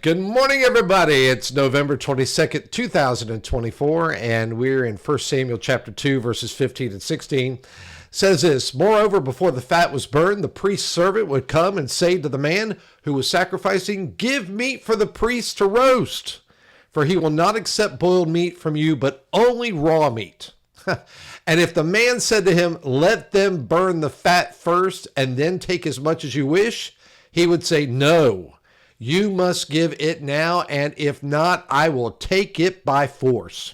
Good morning, everybody. It's November 22nd, 2024, and we're in 1 Samuel chapter 2, verses 15 and 16. It says this, "Moreover, before the fat was burned, the priest's servant would come and say to the man who was sacrificing, 'Give meat for the priest to roast, for he will not accept boiled meat from you, but only raw meat.' And if the man said to him, 'Let them burn the fat first and then take as much as you wish,' he would say, 'No. You must give it now, and if not, I will take it by force.'"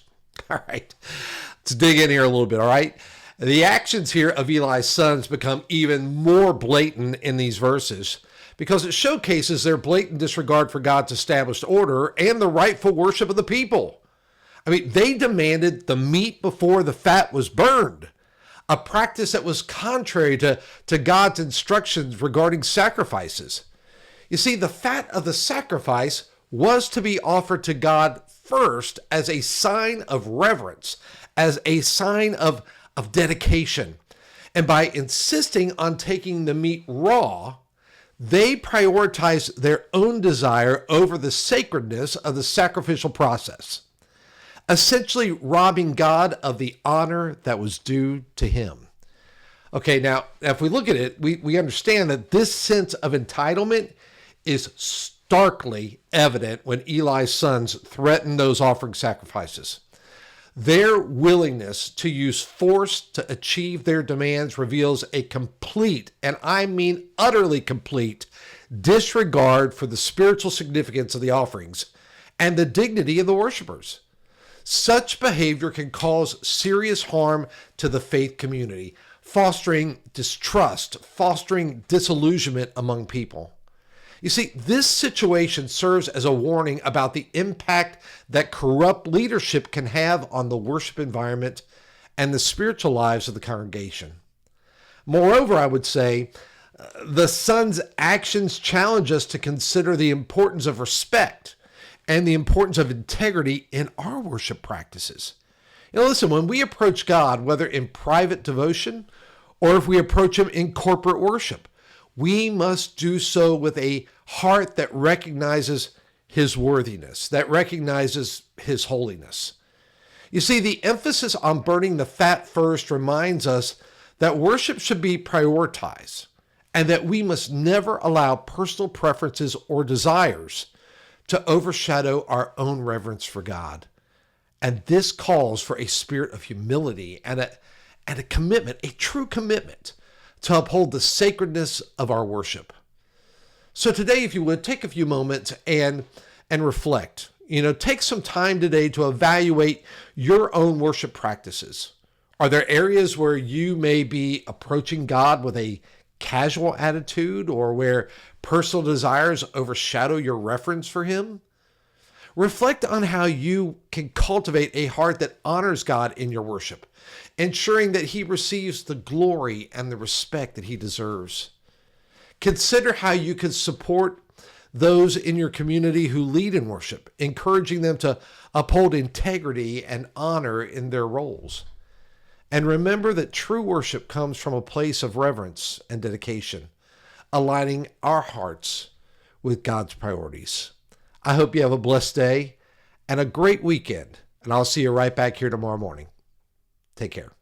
All right, let's dig in here a little bit, all right? The actions here of Eli's sons become even more blatant in these verses because it showcases their blatant disregard for God's established order and the rightful worship of the people. I mean, they demanded the meat before the fat was burned, a practice that was contrary to God's instructions regarding sacrifices. You see, the fat of the sacrifice was to be offered to God first as a sign of reverence, as a sign of dedication. And by insisting on taking the meat raw, they prioritized their own desire over the sacredness of the sacrificial process, essentially robbing God of the honor that was due to him. Okay, now, if we look at it, we understand that this sense of entitlement is starkly evident when Eli's sons threaten those offering sacrifices. Their willingness to use force to achieve their demands reveals a complete, and I mean utterly complete, disregard for the spiritual significance of the offerings and the dignity of the worshipers. Such behavior can cause serious harm to the faith community, fostering distrust, fostering disillusionment among people. You see, this situation serves as a warning about the impact that corrupt leadership can have on the worship environment and the spiritual lives of the congregation. Moreover, I would say, the sons' actions challenge us to consider the importance of respect and the importance of integrity in our worship practices. You know, listen, when we approach God, whether in private devotion or if we approach him in corporate worship, we must do so with a heart that recognizes his worthiness, that recognizes his holiness. You see, the emphasis on burning the fat first reminds us that worship should be prioritized and that we must never allow personal preferences or desires to overshadow our own reverence for God. And this calls for a spirit of humility and a commitment, a true commitment to uphold the sacredness of our worship. So today, if you would, take a few moments and reflect. You know, take some time today to evaluate your own worship practices. Are there areas where you may be approaching God with a casual attitude or where personal desires overshadow your reverence for him? Reflect on how you can cultivate a heart that honors God in your worship, ensuring that he receives the glory and the respect that he deserves. Consider how you can support those in your community who lead in worship, encouraging them to uphold integrity and honor in their roles. And remember that true worship comes from a place of reverence and dedication, aligning our hearts with God's priorities. I hope you have a blessed day and a great weekend, and I'll see you right back here tomorrow morning. Take care.